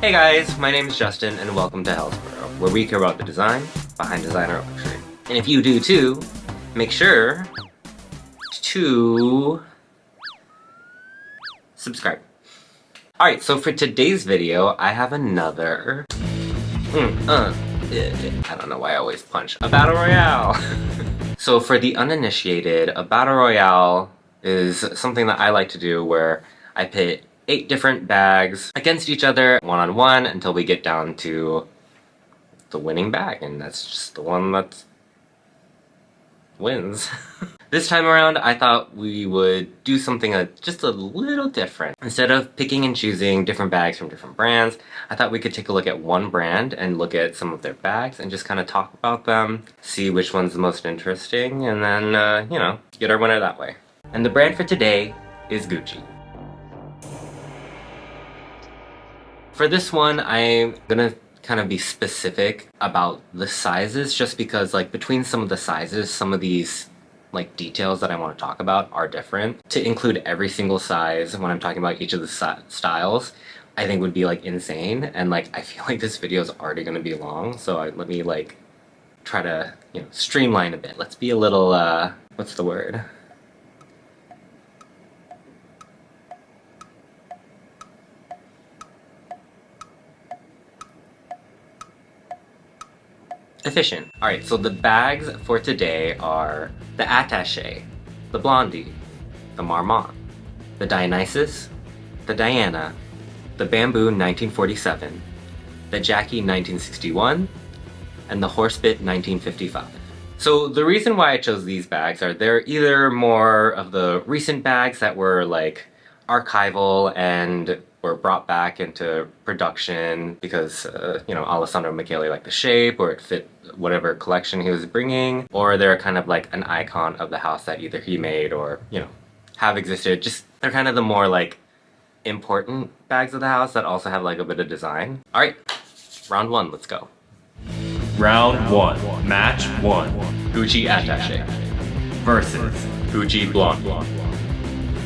Hey guys, my name is Justin and welcome to Hellsborough, where we care about the design behind designer luxury. And if you do too, make sure to subscribe. Alright, so for today's video, I have another I don't know why I always punch. A Battle Royale! So for the uninitiated, a Battle Royale is something that I like to do where I pit 8 different bags against each other, one-on-one, until we get down to the winning bag, and that's just the one that wins. This time around, I thought we would do something just a little different. Instead of picking and choosing different bags from different brands, I thought we could take a look at one brand and look at some of their bags and just kind of talk about them, see which one's the most interesting, and then, you know, get our winner that way. And the brand for today is Gucci. For this one, I'm gonna kind of be specific about the sizes just because, like, between some of the sizes, some of these like details that I want to talk about are different. To include every single size when I'm talking about each of the styles, I think would be like insane, and like I feel like this video is already going to be long, so let me like try to, you know, streamline a bit. Let's be a little what's the word? Efficient. Alright, so the bags for today are the Attache, the Blondie, the Marmont, the Dionysus, the Diana, the Bamboo 1947, the Jackie 1961, and the Horsebit 1955. So the reason why I chose these bags are they're either more of the recent bags that were like archival and were brought back into production because, you know, Alessandro Michele liked the shape or it fit whatever collection he was bringing, or they're kind of like an icon of the house that either he made or, you know, have existed. Just, they're kind of the more like important bags of the house that also have like a bit of design. Alright, round 1, let's go. Round 1, match 1. Gucci Attache Versus Gucci Blondie.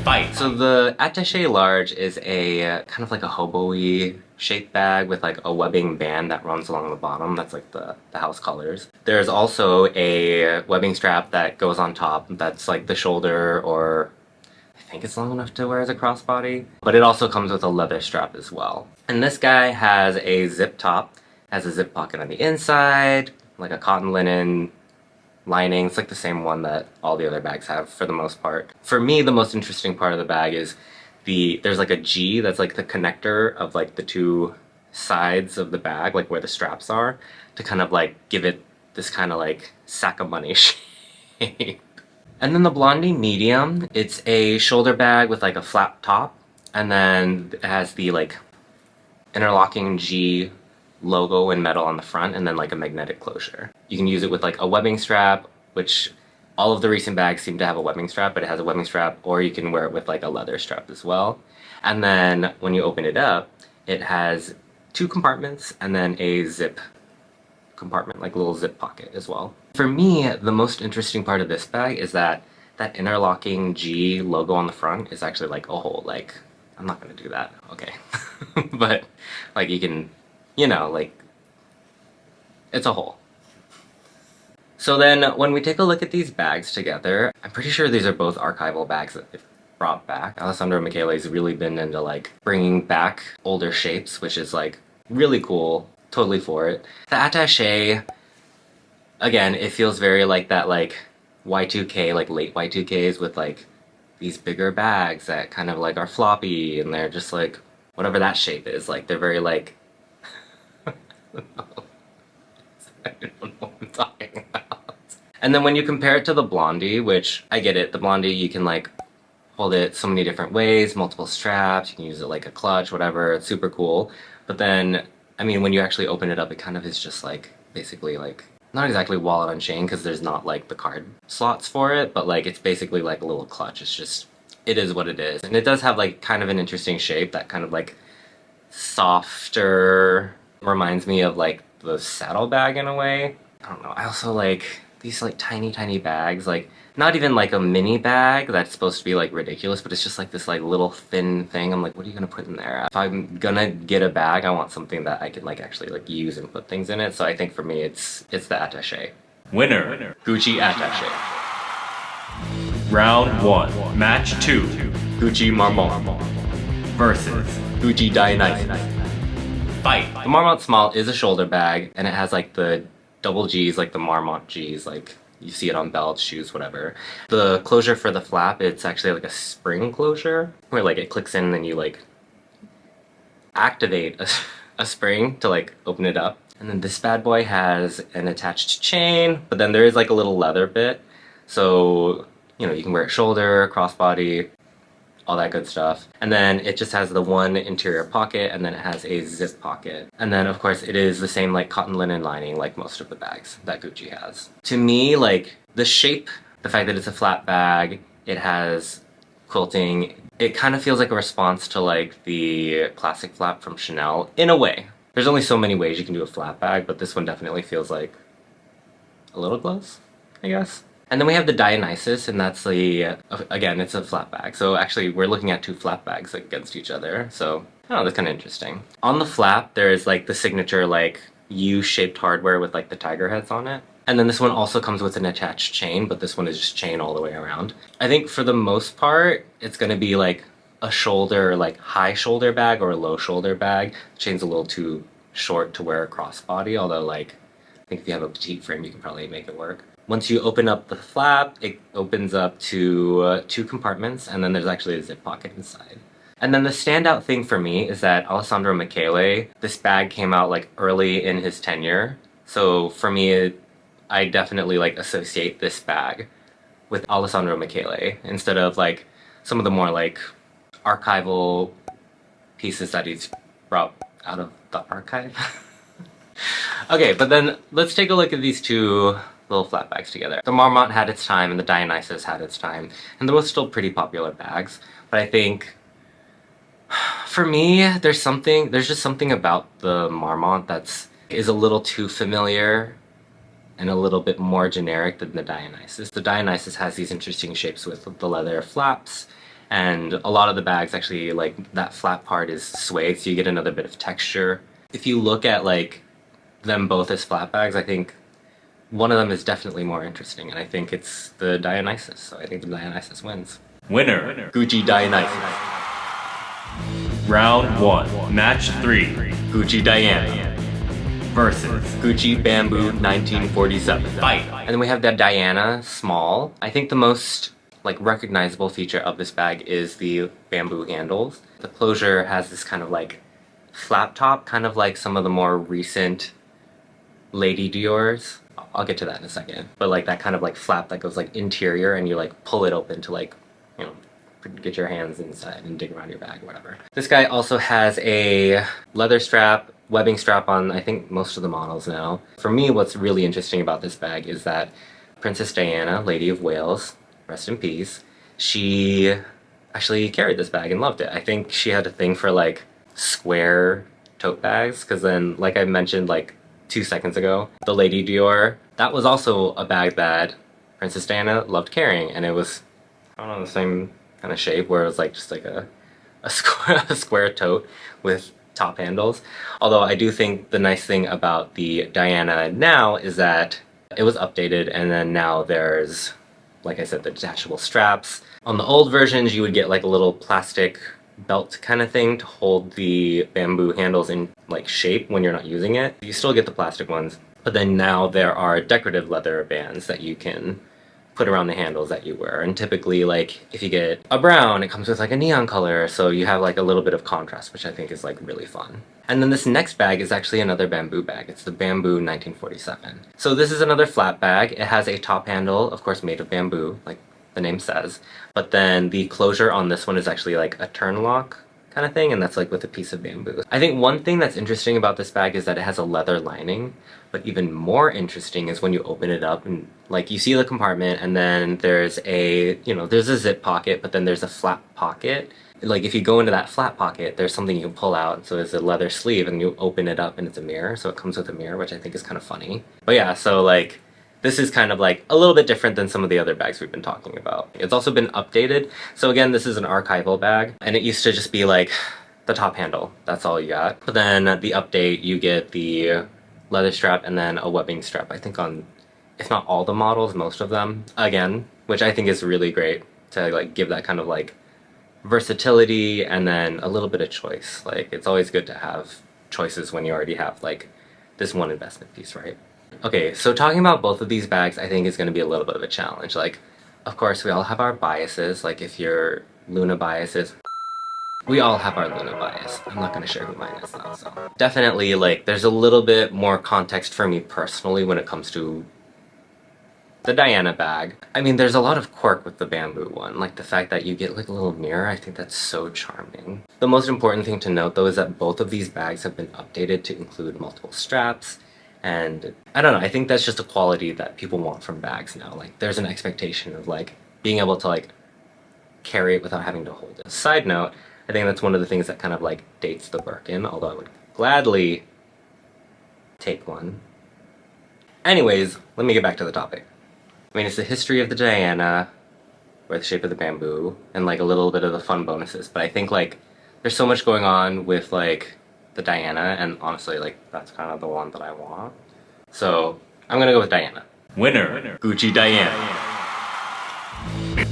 Fight. So the Attache Large is a kind of like a hobo-y shaped bag with like a webbing band that runs along the bottom. That's like the house colors. There's also a webbing strap that goes on top that's like the shoulder, or I think it's long enough to wear as a crossbody. But it also comes with a leather strap as well. And this guy has a zip top, has a zip pocket on the inside, like a cotton linen lining. It's like the same one that all the other bags have for the most part. For me, the most interesting part of the bag is there's like a G that's like the connector of like the two sides of the bag, like where the straps are, to kind of like give it this kind of like sack of money shape. And then the Blondie Medium, it's a shoulder bag with like a flat top, and then it has the like interlocking G logo in metal on the front, and then like a magnetic closure. You can use it with like a webbing strap, which all of the recent bags seem to have a webbing strap, but it has a webbing strap, or you can wear it with like a leather strap as well. And then when you open it up, it has 2 compartments and then a zip compartment, like a little zip pocket as well. For me, the most interesting part of this bag is that interlocking G logo on the front is actually like a hole. Like, I'm not gonna do that, okay. But like you can, you know, like, it's a hole. So then when we take a look at these bags together, I'm pretty sure these are both archival bags that they've brought back. Alessandro Michele's really been into like bringing back older shapes, which is like really cool, totally for it. The Attache, again, it feels very like that like Y2K, like late Y2Ks with like these bigger bags that kind of like are floppy, and they're just like, whatever that shape is, like they're very like, I don't know what I'm talking about. And then when you compare it to the Blondie, which I get it, the Blondie you can like hold it so many different ways, multiple straps, you can use it like a clutch, whatever, it's super cool. But then, I mean, when you actually open it up, it kind of is just like, basically like, not exactly wallet on chain because there's not like the card slots for it, but like it's basically like a little clutch. It's just, it is what it is. And it does have like kind of an interesting shape, that kind of like softer, reminds me of like the saddlebag in a way. I don't know, I also like these like tiny bags, like not even like a mini bag that's supposed to be like ridiculous, but it's just like this like little thin thing. I'm like, what are you gonna put in there? If I'm gonna get a bag, I want something that I can like actually like use and put things in it. So I think for me it's the Attache. Winner. Gucci Attache. Round 1. Match 2. Gucci Marmont Versus Gucci Dionysus. Fight. The Marmont Small is a shoulder bag, and it has like the double G's, like the Marmont G's, like you see it on belts, shoes, whatever. The closure for the flap, it's actually like a spring closure, where like it clicks in and then you like activate a spring to like open it up. And then this bad boy has an attached chain, but then there is like a little leather bit. So, you know, you can wear it shoulder, crossbody, all that good stuff. And then it just has the one interior pocket, and then it has a zip pocket. And then of course it is the same like cotton linen lining like most of the bags that Gucci has. To me, like the shape, the fact that it's a flat bag, it has quilting, it kind of feels like a response to like the classic flap from Chanel in a way. There's only so many ways you can do a flat bag, but this one definitely feels like a little close, I guess. And then we have the Dionysus, and that's the, again, it's a flat bag. So actually, we're looking at two flat bags against each other. So, oh, that's kind of interesting. On the flap, there is like the signature like U-shaped hardware with like the tiger heads on it. And then this one also comes with an attached chain, but this one is just chain all the way around. I think for the most part, it's gonna be like a shoulder, like high shoulder bag or a low shoulder bag. The chain's a little too short to wear a crossbody, although like, I think if you have a petite frame, you can probably make it work. Once you open up the flap, it opens up to 2 compartments, and then there's actually a zip pocket inside. And then the standout thing for me is that Alessandro Michele, this bag came out like early in his tenure. So for me, I definitely like associate this bag with Alessandro Michele instead of like some of the more like archival pieces that he's brought out of the archive. Okay, but then let's take a look at these two little flat bags together. The Marmont had its time and the Dionysus had its time, and they're both still pretty popular bags, but I think for me, there's just something about the Marmont is a little too familiar and a little bit more generic than the Dionysus. The Dionysus has these interesting shapes with the leather flaps, and a lot of the bags actually, like, that flap part is suede, so you get another bit of texture. If you look at, like, them both as flat bags, I think one of them is definitely more interesting, and I think it's the Dionysus, so I think the Dionysus wins. Winner. Gucci Dionysus. Round 1. Match 3. Gucci Diana Versus Gucci Bamboo 1947. Fight. And then we have the Diana Small. I think the most like recognizable feature of this bag is the bamboo handles. The closure has this kind of like flap top, kind of like some of the more recent Lady Dior's. I'll get to that in a second. But like that kind of like flap that goes like interior, and you like pull it open to like, you know, get your hands inside and dig around your bag, whatever. This guy also has a leather strap, webbing strap on, I think, most of the models now. For me, what's really interesting about this bag is that Princess Diana, Lady of Wales, rest in peace, she actually carried this bag and loved it. I think she had a thing for like square tote bags, because then, like I mentioned like 2 seconds ago, the Lady Dior, that was also a bag that Princess Diana loved carrying, and it was, I don't know, the same kind of shape where it was like just like a square tote with top handles. Although I do think the nice thing about the Diana now is that it was updated, and then now there's, like I said, the detachable straps. On the old versions, you would get like a little plastic belt kind of thing to hold the bamboo handles in like shape when you're not using it. You still get the plastic ones, but then now there are decorative leather bands that you can put around the handles that you wear. And typically, like, if you get a brown, it comes with like a neon color, so you have like a little bit of contrast, which I think is like really fun. And then this next bag is actually another bamboo bag. It's the Bamboo 1947. So this is another flat bag. It has a top handle, of course made of bamboo, like the name says, but then the closure on this one is actually like a turn lock kind of thing, and that's like with a piece of bamboo. I think one thing that's interesting about this bag is that it has a leather lining, but even more interesting is when you open it up and like you see the compartment, and then there's a, you know, there's a zip pocket, but then there's a flap pocket. Like if you go into that flap pocket, there's something you can pull out, so there's a leather sleeve, and you open it up and it's a mirror, so it comes with a mirror, which I think is kind of funny. But yeah, so like This is kind of like a little bit different than some of the other bags we've been talking about. It's also been updated. So again, this is an archival bag, and it used to just be like the top handle. That's all you got. But then the update, you get the leather strap and then a webbing strap. I think on, if not all the models, most of them. Again, which I think is really great to like give that kind of like versatility and then a little bit of choice. Like it's always good to have choices when you already have like this one investment piece, right? Okay, so talking about both of these bags I think is going to be a little bit of a challenge. Like, of course, we all have our biases. Like if your Luna biases, we all have our Luna bias. I'm not going to share who mine is though, so. Definitely, like, there's a little bit more context for me personally when it comes to the Diana bag. I mean, there's a lot of quirk with the bamboo one. Like the fact that you get like a little mirror, I think that's so charming. The most important thing to note though is that both of these bags have been updated to include multiple straps. And I don't know, I think that's just a quality that people want from bags now. Like there's an expectation of like being able to like carry it without having to hold it. Side note, I think that's one of the things that kind of like dates the Birkin, although I would gladly take one. Anyways, let me get back to the topic. I mean, it's the history of the Diana, or the shape of the bamboo, and like a little bit of the fun bonuses, but I think like there's so much going on with like the Diana, and honestly, like, that's kind of the one that I want. So, I'm gonna go with Diana. Winner, Gucci Diana.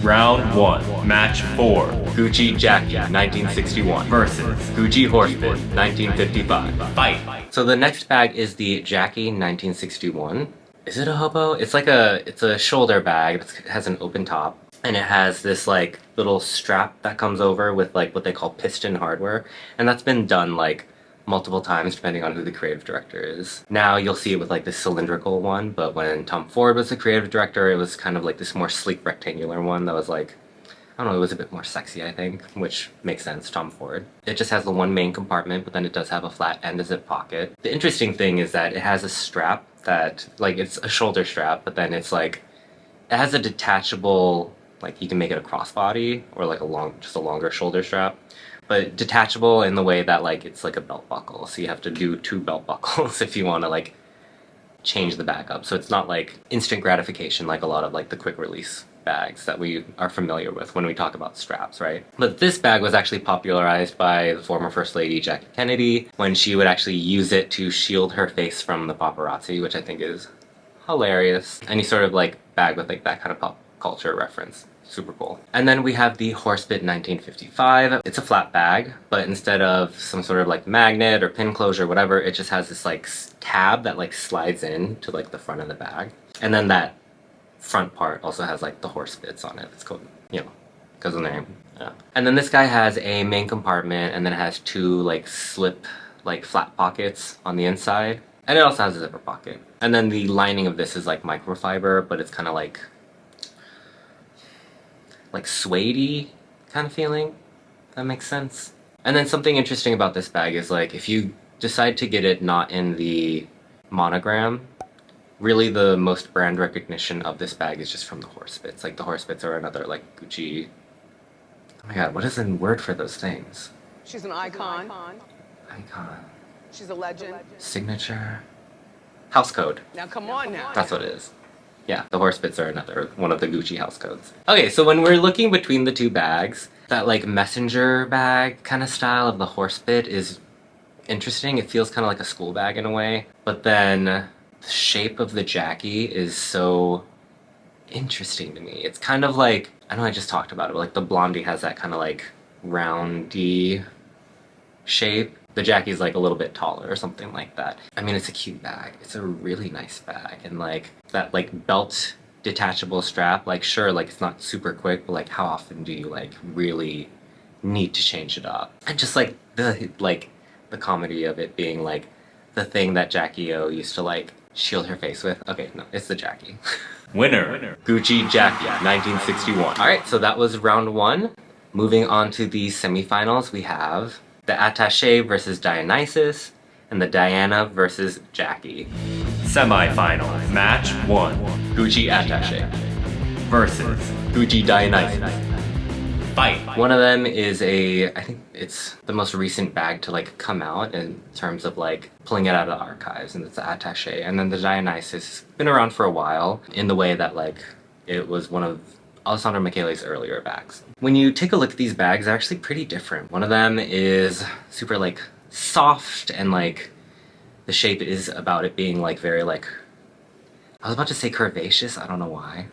Round 1, Match 4. Gucci Jackie, 1961. Versus Gucci Horsebit, 1955. Fight. So the next bag is the Jackie 1961. Is it a hobo? It's a shoulder bag that has an open top. And it has this like little strap that comes over with like what they call piston hardware. And that's been done like multiple times depending on who the creative director is. Now you'll see it with like this cylindrical one, but when Tom Ford was the creative director, it was kind of like this more sleek rectangular one that was like, I don't know, it was a bit more sexy, I think, which makes sense, Tom Ford. It just has the one main compartment, but then it does have a flat and a zip pocket. The interesting thing is that it has a strap that, like, it's a shoulder strap, but then it's like, it has a detachable, like, you can make it a crossbody or like just a longer shoulder strap. But detachable in the way that like it's like a belt buckle, so you have to do 2 belt buckles if you want to like change the bag up. So it's not like instant gratification like a lot of like the quick release bags that we are familiar with when we talk about straps, right? But this bag was actually popularized by the former First Lady Jackie Kennedy when she would actually use it to shield her face from the paparazzi, which I think is hilarious. Any sort of like bag with like that kind of pop culture reference. Super cool. And then we have the Horsebit 1955. It's a flat bag, but instead of some sort of like magnet or pin closure or whatever, it just has this like tab that like slides in to like the front of the bag. And then that front part also has like the Horsebits on it. It's called, you know, because of the name. Yeah. And then this guy has a main compartment and then it has 2 like slip, like flat pockets on the inside. And it also has a zipper pocket. And then the lining of this is like microfiber, but it's kind of like suede-y kind of feeling, if that makes sense. And then something interesting about this bag is like if you decide to get it not in the monogram, really the most brand recognition of this bag is just from the Horsebits. Like the Horsebits are another like Gucci, oh my god, what is the word for those things? She's an icon. Icon. She's a legend. Signature. House code. Now come on now. That's what it is. Yeah, the Horsebits are another one of the Gucci house codes. Okay, so when we're looking between the 2 bags, that like messenger bag kind of style of the Horsebit is interesting. It feels kind of like a school bag in a way. But then the shape of the Jackie is so interesting to me. It's kind of like, I know I just talked about it, but like the Blondie has that kind of like roundy shape. The Jackie's like a little bit taller or something like that. I mean, it's a cute bag. It's a really nice bag. And like that like belt detachable strap, like sure, like it's not super quick, but like how often do you like really need to change it up? And just like the comedy of it being like the thing that Jackie O used to like shield her face with. Okay, no, it's the Jackie. Winner, Gucci Jackie, 1961. All right, so that was round 1. Moving on to the semifinals, we have the Attache versus Dionysus, and the Diana versus Jackie. Semi-finals, Match 1. Gucci Attache Versus Gucci Dionysus. Fight. One of them is I think it's the most recent bag to like come out in terms of like pulling it out of the archives, and it's the Attache. And then the Dionysus, been around for a while in the way that like it was one of Alessandro Michele's earlier bags. When you take a look at these bags, they're actually pretty different. One of them is super like soft, and like the shape is about it being like very like, I was about to say curvaceous, I don't know why.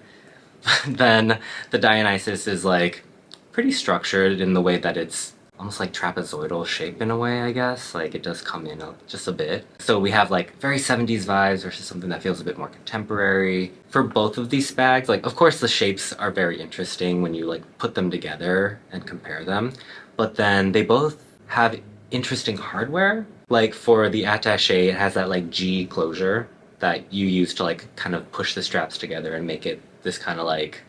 But then the Dionysus is like pretty structured in the way that it's almost like trapezoidal shape in a way, I guess. Like it does come in just a bit. So we have like very 70s vibes versus something that feels a bit more contemporary. For both of these bags, like of course the shapes are very interesting when you like put them together and compare them, but then they both have interesting hardware. Like for the Attache, it has that like G closure that you use to like kind of push the straps together and make it this kind of like,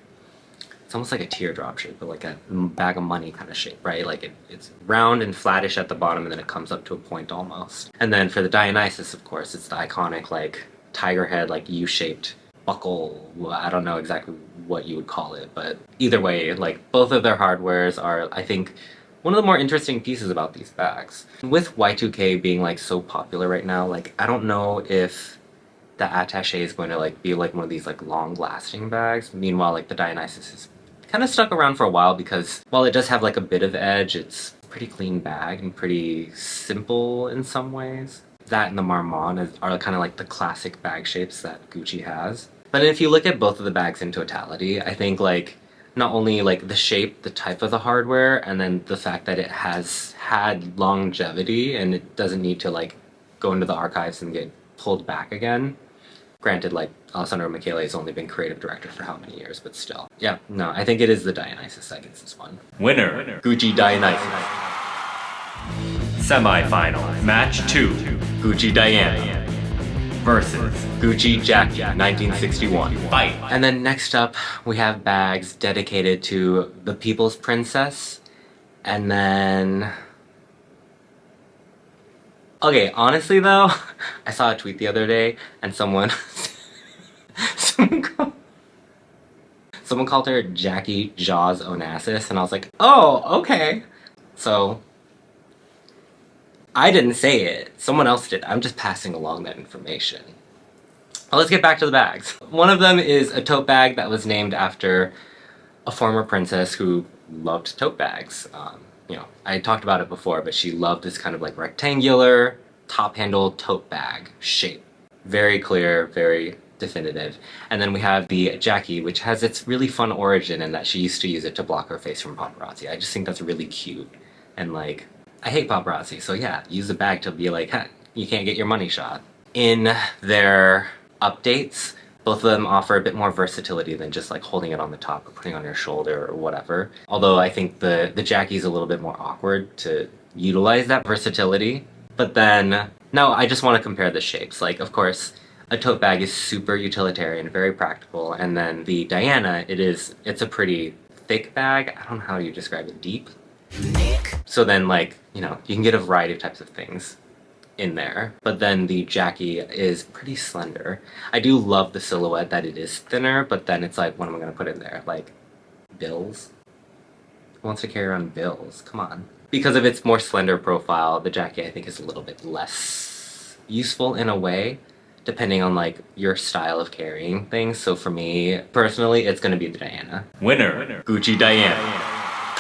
it's almost like a teardrop shape, but like a bag of money kind of shape, right? Like it's round and flattish at the bottom, and then it comes up to a point almost. And then for the Dionysus, of course, it's the iconic like tiger head, like U-shaped buckle. Well, I don't know exactly what you would call it, but either way, like both of their hardwares are, I think, one of the more interesting pieces about these bags. With Y2K being like so popular right now, like I don't know if the Attache is going to like be like one of these like long lasting bags. Meanwhile, like the Dionysus is kind of stuck around for a while because while it does have like a bit of edge, it's a pretty clean bag and pretty simple in some ways. That and the Marmont are kind of like the classic bag shapes that Gucci has. But if you look at both of the bags in totality, I think like not only like the shape, the type of the hardware, and then the fact that it has had longevity and it doesn't need to like go into the archives and get pulled back again. Granted, like, Alessandro Michele has only been creative director for how many years, but still. Yeah, no, I think it is the Dionysus that gets this one. Winner, Gucci Dionysus. Semi-final, match 2, Gucci Diana versus Gucci Jackie, 1961. Fight. And then next up, we have bags dedicated to the People's Princess, and then... Okay, honestly though, I saw a tweet the other day, and someone called her Jackie Jaws Onassis, and I was like, oh, okay. So, I didn't say it, someone else did. I'm just passing along that information. Well, let's get back to the bags. One of them is a tote bag that was named after a former princess who loved tote bags. You know, I talked about it before, but she loved this kind of like rectangular top-handle tote bag shape. Very clear, very definitive. And then we have the Jackie, which has its really fun origin in that she used to use it to block her face from paparazzi. I just think that's really cute. And like, I hate paparazzi, so yeah, use the bag to be like, huh, you can't get your money shot. In their updates, both of them offer a bit more versatility than just like holding it on the top or putting it on your shoulder or whatever. Although I think the Jackie's a little bit more awkward to utilize that versatility. But then, now I just want to compare the shapes. Like, of course, a tote bag is super utilitarian, very practical, and then the Diana, it's a pretty thick bag. I don't know how you describe it, deep? So then like, you know, you can get a variety of types of things in there. But then the Jackie is pretty slender. I do love the silhouette that it is thinner, but then it's like, what am I gonna put in there? Like, bills? Who wants to carry around bills? Come on. Because of its more slender profile, the Jackie I think is a little bit less useful in a way, depending on like your style of carrying things. So for me, personally, it's gonna be the Diana. Winner, Gucci Diana.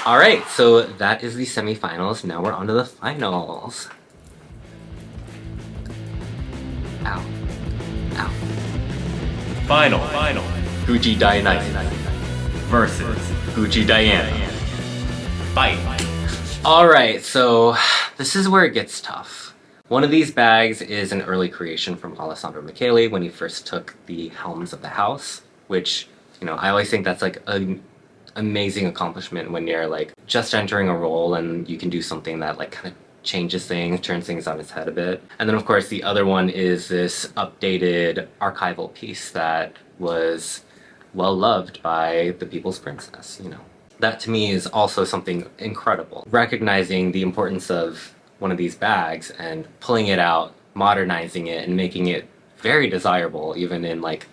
Alright, so that is the semifinals. Now we're on to the finals. Ow. Ow. Final, Gucci Dionysus versus Gucci Diana. Fight. Alright, so this is where it gets tough. One of these bags is an early creation from Alessandro Michele when he first took the helms of the house, which, you know, I always think that's like an amazing accomplishment when you're like just entering a role and you can do something that like kind of changes things, turns things on its head a bit. And then of course the other one is this updated archival piece that was well loved by the People's Princess, you know. That to me is also something incredible. Recognizing the importance of one of these bags and pulling it out, modernizing it, and making it very desirable even in like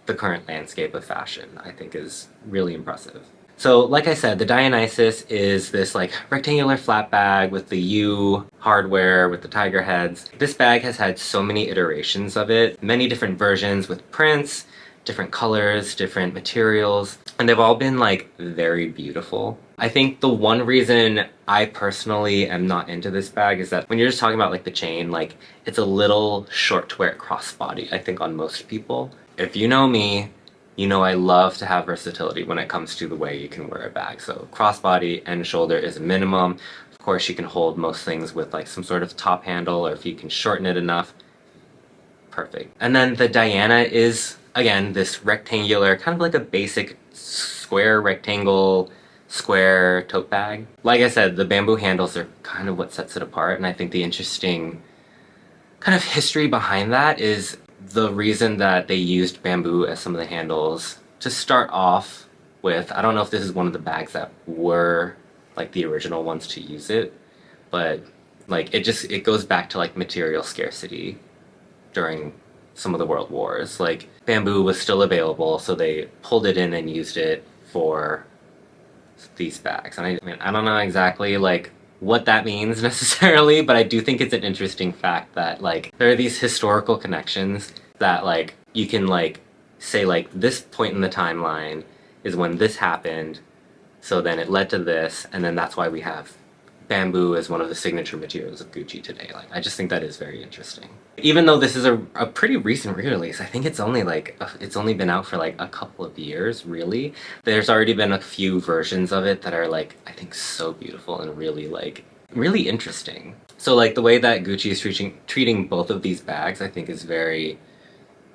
the current landscape of fashion, I think is really impressive. So like I said, the Dionysus is this like rectangular flat bag with the U hardware with the tiger heads. This bag has had so many iterations of it, many different versions with prints, different colors, different materials, and they've all been like very beautiful. I think the one reason I personally am not into this bag is that when you're just talking about like the chain, like it's a little short to wear it crossbody, I think, on most people. If you know me, you know I love to have versatility when it comes to the way you can wear a bag. So crossbody and shoulder is a minimum. Of course, you can hold most things with like some sort of top handle, or if you can shorten it enough, perfect. And then the Diana is, again, this rectangular, kind of like a basic square rectangle square tote bag. Like I said, the bamboo handles are kind of what sets it apart, and I think the interesting kind of history behind that is the reason that they used bamboo as some of the handles to start off with. I don't know if this is one of the bags that were like the original ones to use it, but like it goes back to like material scarcity during some of the world wars. Like bamboo was still available, so they pulled it in and used it for these bags. And I mean, I don't know exactly like what that means necessarily, but I do think it's an interesting fact that like there are these historical connections that like you can like say like this point in the timeline is when this happened, so then it led to this, and then that's why we have bamboo as one of the signature materials of Gucci today. Like, I just think that is very interesting. Even though this is a pretty recent re-release, I think it's only like, it's only been out for like a couple of years, really. There's already been a few versions of it that are like, I think so beautiful and really like, really interesting. So like the way that Gucci is treating both of these bags, I think is very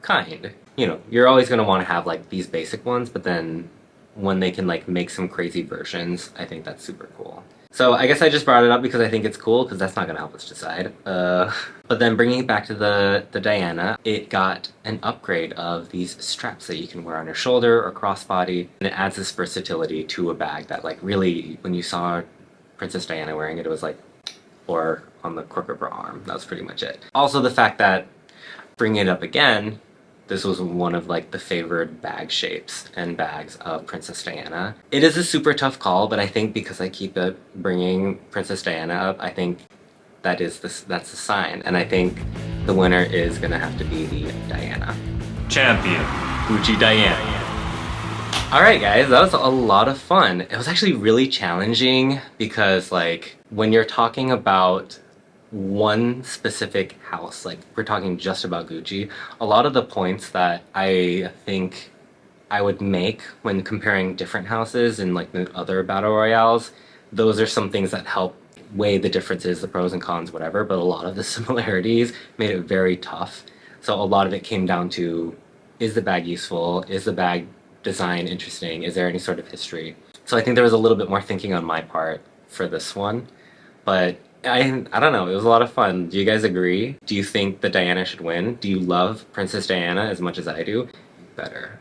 kind. You know, you're always going to want to have like these basic ones, but then when they can like make some crazy versions, I think that's super cool. So I guess I just brought it up because I think it's cool, because that's not going to help us decide. But then bringing it back to the Diana, it got an upgrade of these straps that you can wear on your shoulder or crossbody, and it adds this versatility to a bag that like really, when you saw Princess Diana wearing it, it was like, or on the crook of her arm, that was pretty much it. Also the fact that, bringing it up again, this was one of like the favored bag shapes and bags of Princess Diana. It is a super tough call, but I think because I keep bringing Princess Diana up, I think that's the sign. And I think the winner is gonna have to be the Diana. Champion, Gucci Diana. Alright guys, that was a lot of fun. It was actually really challenging because like when you're talking about one specific house, like we're talking just about Gucci, a lot of the points that I think I would make when comparing different houses and like the other battle royales, those are some things that help weigh the differences, the pros and cons, whatever, but a lot of the similarities made it very tough. So a lot of it came down to, is the bag useful? Is the bag design interesting? Is there any sort of history? So I think there was a little bit more thinking on my part for this one, but I don't know, it was a lot of fun. Do you guys agree? Do you think that Diana should win? Do you love Princess Diana as much as I do? Better.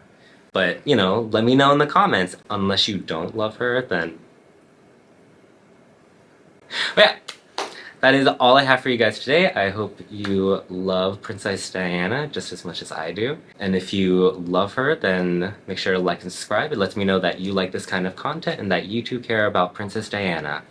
But, you know, let me know in the comments. Unless you don't love her, then... But yeah, that is all I have for you guys today. I hope you love Princess Diana just as much as I do. And if you love her, then make sure to like and subscribe. It lets me know that you like this kind of content and that you too care about Princess Diana.